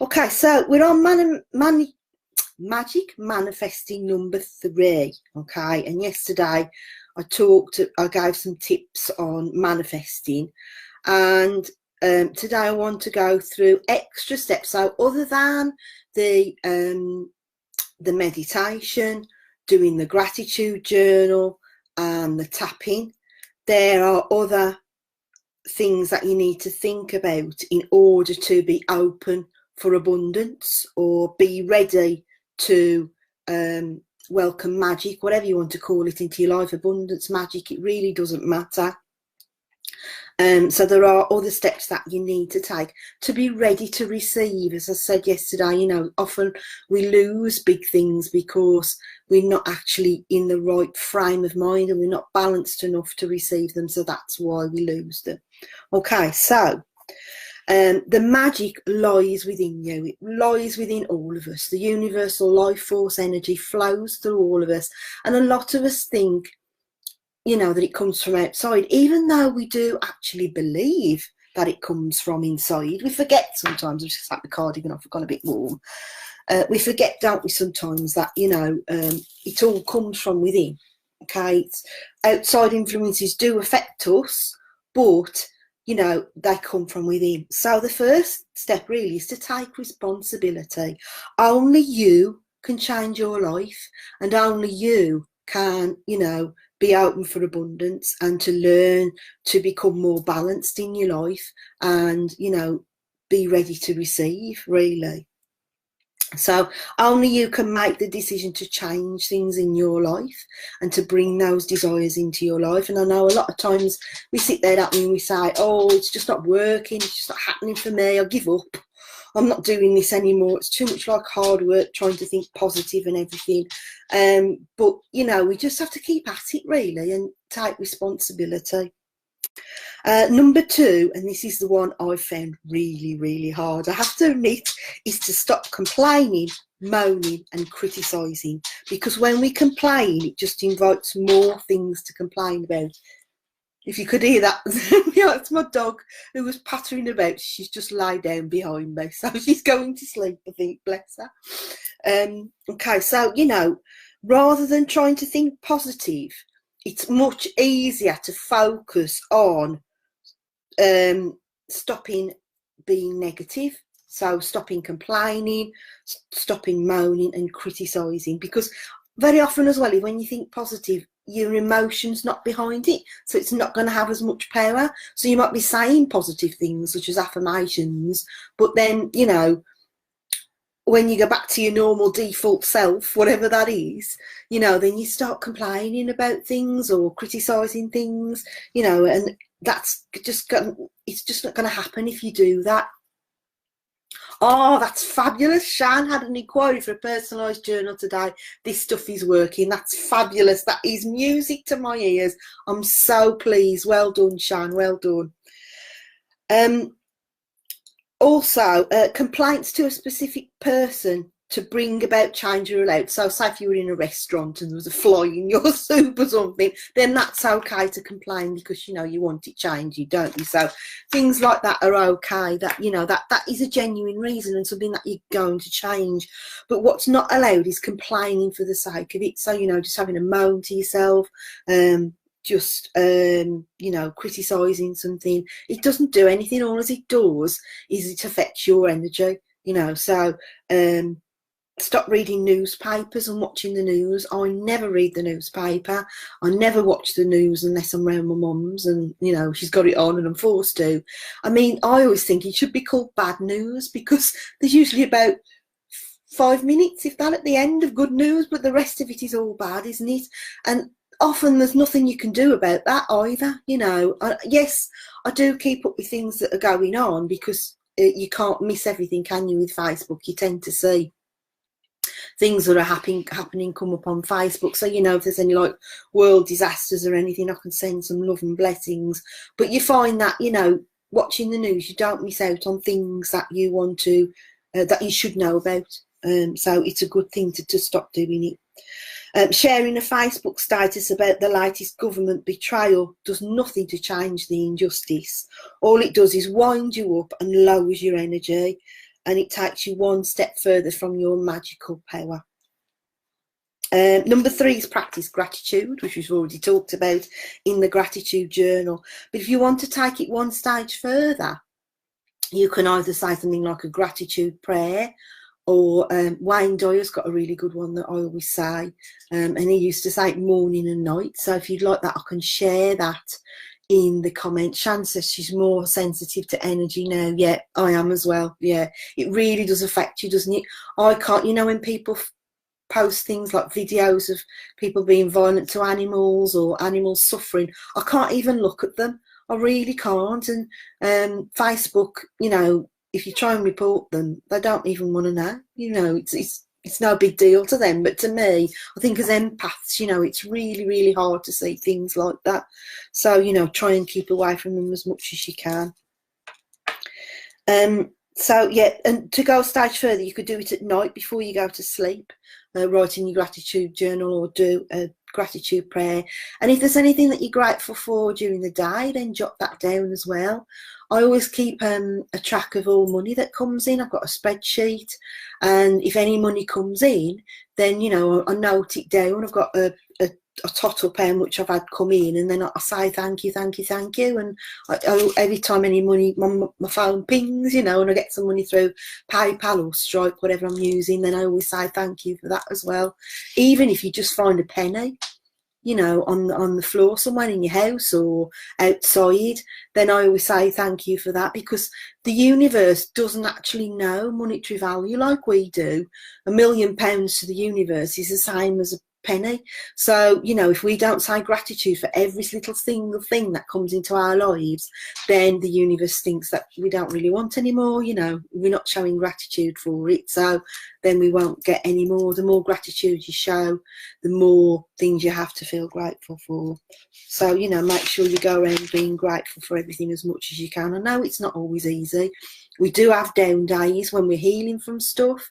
Okay, so we're on magic manifesting number 3. Okay, and yesterday I gave some tips on manifesting, and today I want to go through extra steps. So other than the meditation, doing the gratitude journal and the tapping, there are other things that you need to think about in order to be open for abundance, or be ready to welcome magic, whatever you want to call it, into your life. Abundance, magic, it really doesn't matter. So there are other steps that you need to take to be ready to receive. As I said yesterday, you know, often we lose big things because we're not actually in the right frame of mind and we're not balanced enough to receive them. So that's why we lose them. Okay, so the magic lies within you. It lies within all of us. The universal life force energy flows through all of us. And a lot of us think, you know, that it comes from outside, even though we do actually believe that it comes from inside. We forget sometimes. It's just like the cardigan off, I've gone a bit warm. We forget, don't we, sometimes, that, you know, it all comes from within. Okay, outside influences do affect us, but you know, they come from within. So the first step really is to take responsibility. Only you can change your life, and only you can, you know, be open for abundance and to learn to become more balanced in your life and, you know, be ready to receive, really. So only you can make the decision to change things in your life and to bring those desires into your life. And I know a lot of times we sit there and we say, oh, it's just not working, it's just not happening for me, I'll give up, I'm not doing this anymore, it's too much like hard work trying to think positive and everything. But, you know, we just have to keep at it, really, and take responsibility. Number 2, and this is the one I found really, really hard, I have to admit, is to stop complaining, moaning and criticising. Because when we complain, it just invites more things to complain about. If you could hear that, yeah, it's my dog who was pattering about. She's just laid down behind me, so she's going to sleep, I think, bless her. Okay, so, you know, rather than trying to think positive, it's much easier to focus on stopping being negative. So stopping complaining, stopping moaning and criticising, because very often as well, when you think positive, your emotion's not behind it, so it's not going to have as much power. So you might be saying positive things such as affirmations, but then, you know, when you go back to your normal default self, whatever that is, you know, then you start complaining about things or criticising things, you know, and that's just it's just not going to happen if you do that. Oh, that's fabulous. Shan had an inquiry for a personalised journal today. This stuff is working. That's fabulous. That is music to my ears. I'm so pleased. Well done, Shan. Well done. Also, complaints to a specific person to bring about change are allowed. So say if you were in a restaurant and there was a fly in your soup or something, then that's okay to complain because, you know, you want it changed, don't you? So things like that are okay. That, you know, that is a genuine reason and something that you're going to change. But what's not allowed is complaining for the sake of it. So, you know, just having a moan to yourself, just you know, criticising something. It doesn't do anything. All as it does is it affects your energy, you know. So stop reading newspapers and watching the news. I never read the newspaper. I never watch the news unless I'm around my mum's and, you know, she's got it on and I'm forced to. I mean, I always think it should be called bad news because there's usually about 5 minutes, if that, at the end of good news, but the rest of it is all bad, isn't it? And often there's nothing you can do about that either, you know. Yes, I do keep up with things that are going on because you can't miss everything, can you, with Facebook? You tend to see things that are happening come up on Facebook. So, you know, if there's any like world disasters or anything, I can send some love and blessings. But you find that, you know, watching the news, you don't miss out on things that you want to, that you should know about. So it's a good thing to stop doing it. Sharing a Facebook status about the latest government betrayal does nothing to change the injustice. All it does is wind you up and lowers your energy. and it takes you one step further from your magical power. Number 3 is practice gratitude, which we've already talked about in the gratitude journal. But if you want to take it one stage further, you can either say something like a gratitude prayer, or Wayne Dyer's got a really good one that I always say, and he used to say it morning and night. So if you'd like that, I can share that in the comments. Shan says she's more sensitive to energy now. Yeah, I am as well. Yeah, it really does affect you, doesn't it? I can't, you know, when people post things like videos of people being violent to animals or animals suffering, I can't even look at them. I really can't. And Facebook, you know, if you try and report them, they don't even want to know. You know, it's no big deal to them, but to me, I think as empaths, you know, it's really, really hard to see things like that. So, you know, try and keep away from them as much as you can. So yeah, and to go a stage further, you could do it at night before you go to sleep, write in your gratitude journal or do a gratitude prayer. And if there's anything that you're grateful for during the day, then jot that down as well. I always keep a track of all money that comes in. I've got a spreadsheet, and if any money comes in, then, you know, I note it down. I've got a total pen which I've had come in, and then I say thank you, thank you, thank you. And every time any money, my phone pings, you know, and I get some money through PayPal or Stripe, whatever I'm using, then I always say thank you for that as well. Even if you just find a penny, you know, on the floor somewhere in your house or outside, then I always say thank you for that, because the universe doesn't actually know monetary value like we do. £1 million to the universe is the same as a penny. So, you know, if we don't say gratitude for every little single thing that comes into our lives, then the universe thinks that we don't really want any more. You know, we're not showing gratitude for it, so then we won't get any more. The more gratitude you show, the more things you have to feel grateful for. So, you know, make sure you go around being grateful for everything as much as you can. I know it's not always easy. We do have down days when we're healing from stuff.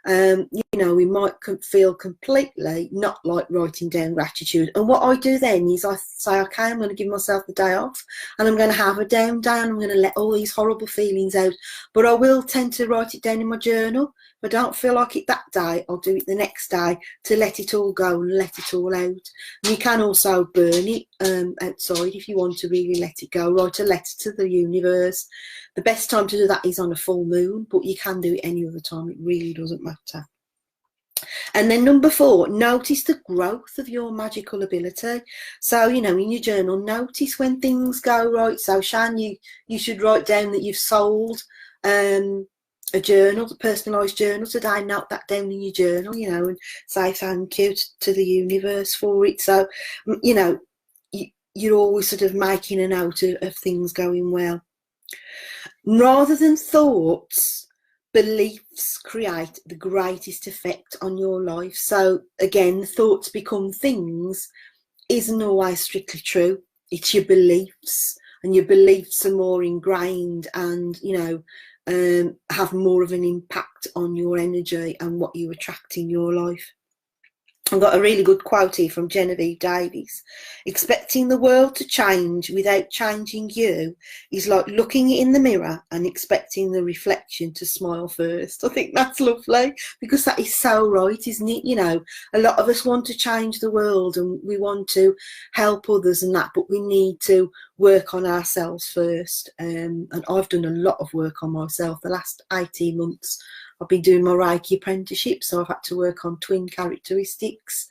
You know, we might feel completely not like writing down gratitude. And what I do then is I say, okay, I'm going to give myself the day off, and I'm going to have a down day, and I'm going to let all these horrible feelings out. But I will tend to write it down in my journal. If I don't feel like it that day, I'll do it the next day to let it all go and let it all out. And you can also burn it outside if you want to really let it go. Write a letter to the universe. The best time to do that is on a full moon, but you can do it any other time. It really doesn't matter. And then number 4, notice the growth of your magical ability. So, you know, in your journal, notice when things go right. So, Shan, you should write down that you've sold a journal, a personalised journal today. Note that down in your journal, you know, and say thank you to the universe for it. So, you know, you're always sort of making a note of things going well. Rather than thoughts, beliefs create the greatest effect on your life. So again, thoughts become things isn't always strictly true. It's your beliefs, and your beliefs are more ingrained and, you know, have more of an impact on your energy and what you attract in your life. I've got a really good quote here from Genevieve Davies. Expecting the world to change without changing you is like looking in the mirror and expecting the reflection to smile first. I think that's lovely, because that is so right, isn't it? You know, a lot of us want to change the world and we want to help others and that, but we need to work on ourselves first. And I've done a lot of work on myself the last 18 months. I've been doing my Reiki apprenticeship, so I've had to work on twin characteristics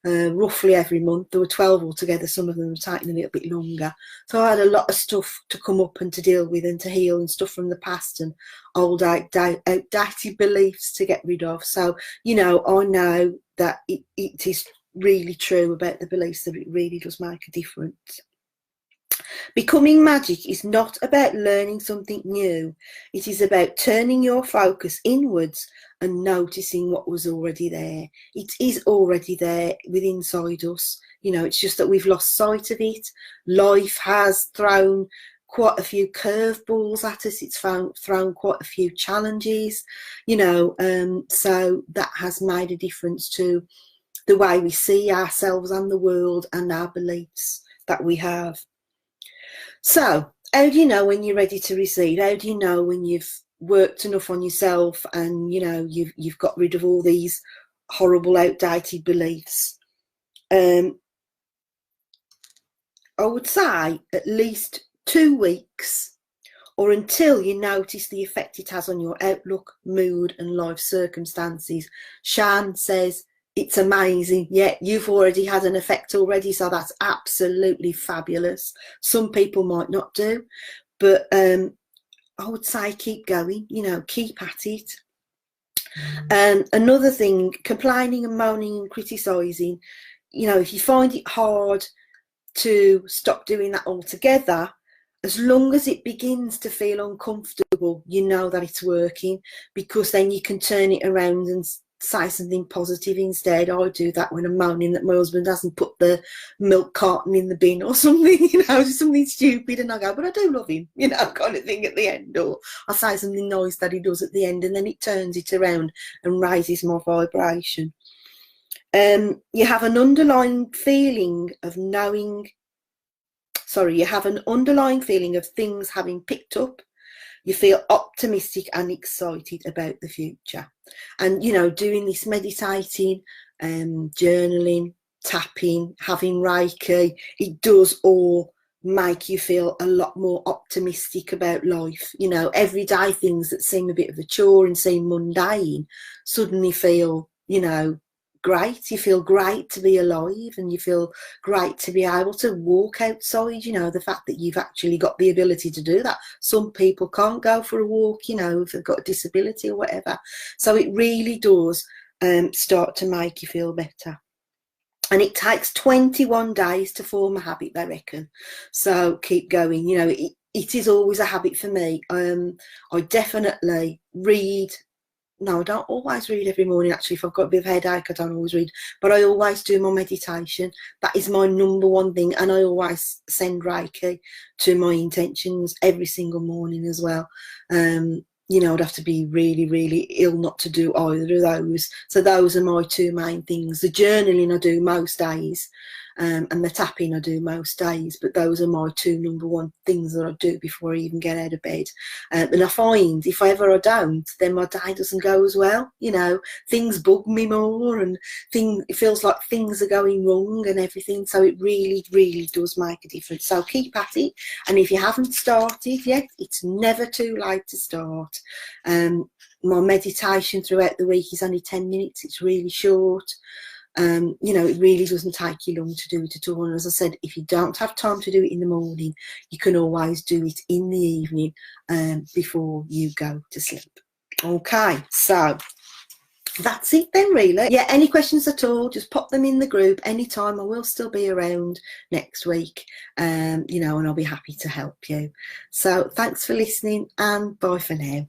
roughly every month. There were 12 altogether. Some of them were taking a little bit longer. So I had a lot of stuff to come up and to deal with and to heal, and stuff from the past and old outdated beliefs to get rid of. So, you know, I know that it is really true about the beliefs, that it really does make a difference. Becoming magic is not about learning something new. It is about turning your focus inwards and noticing what was already there. It is already there within inside us. You know, it's just that we've lost sight of it. Life has thrown quite a few curveballs at us. It's thrown quite a few challenges, you know, so that has made a difference to the way we see ourselves and the world and our beliefs that we have. So, how do you know when you're ready to receive? How do you know when you've worked enough on yourself, and you know you've got rid of all these horrible outdated beliefs, I would say at least 2 weeks, or until you notice the effect it has on your outlook, mood and life circumstances. Shan says it's amazing. Yeah, you've already had an effect already, so that's absolutely fabulous. Some people might not do, but I would say keep going, you know, keep at it. Another thing, complaining and moaning and criticising, you know, if you find it hard to stop doing that altogether, as long as it begins to feel uncomfortable, you know that it's working, because then you can turn it around and say something positive instead. I do that when I'm moaning that my husband hasn't put the milk carton in the bin or something, you know, something stupid, and I go, but I do love him, you know, kind of thing at the end. Or I say something nice that he does at the end, and then it turns it around and raises my vibration. You have an underlying feeling of you have an underlying feeling of things having picked up. You feel optimistic and excited about the future. And, you know, doing this meditating, journaling, tapping, having Reiki, it does all make you feel a lot more optimistic about life. You know, everyday things that seem a bit of a chore and seem mundane suddenly feel, you know, great. You feel great to be alive, and you feel great to be able to walk outside. You know, the fact that you've actually got the ability to do that. Some people can't go for a walk, you know, if they've got a disability or whatever. So it really does start to make you feel better. And it takes 21 days to form a habit, they reckon. So keep going. You know, it is always a habit for me. I definitely read. No, I don't always read every morning. Actually, if I've got a bit of a headache, I don't always read. But I always do my meditation. That is my number one thing. And I always send Reiki to my intentions every single morning as well. You know, I'd have to be really, really ill not to do either of those. So those are my two main things. The journaling I do most days, and the tapping I do most days. But those are my two number one things that I do before I even get out of bed. And I find if ever I don't, then my day doesn't go as well. You know, things bug me more, and it feels like things are going wrong and everything. So it really, really does make a difference. So keep at it. And if you haven't started yet, it's never too late to start. My meditation throughout the week is only 10 minutes. It's really short. You know, it really doesn't take you long to do it at all. And as I said, if you don't have time to do it in the morning, you can always do it in the evening before you go to sleep. Okay, so that's it then, really. Yeah, any questions at all, just pop them in the group anytime. I will still be around next week, you know, and I'll be happy to help you. So thanks for listening, and bye for now.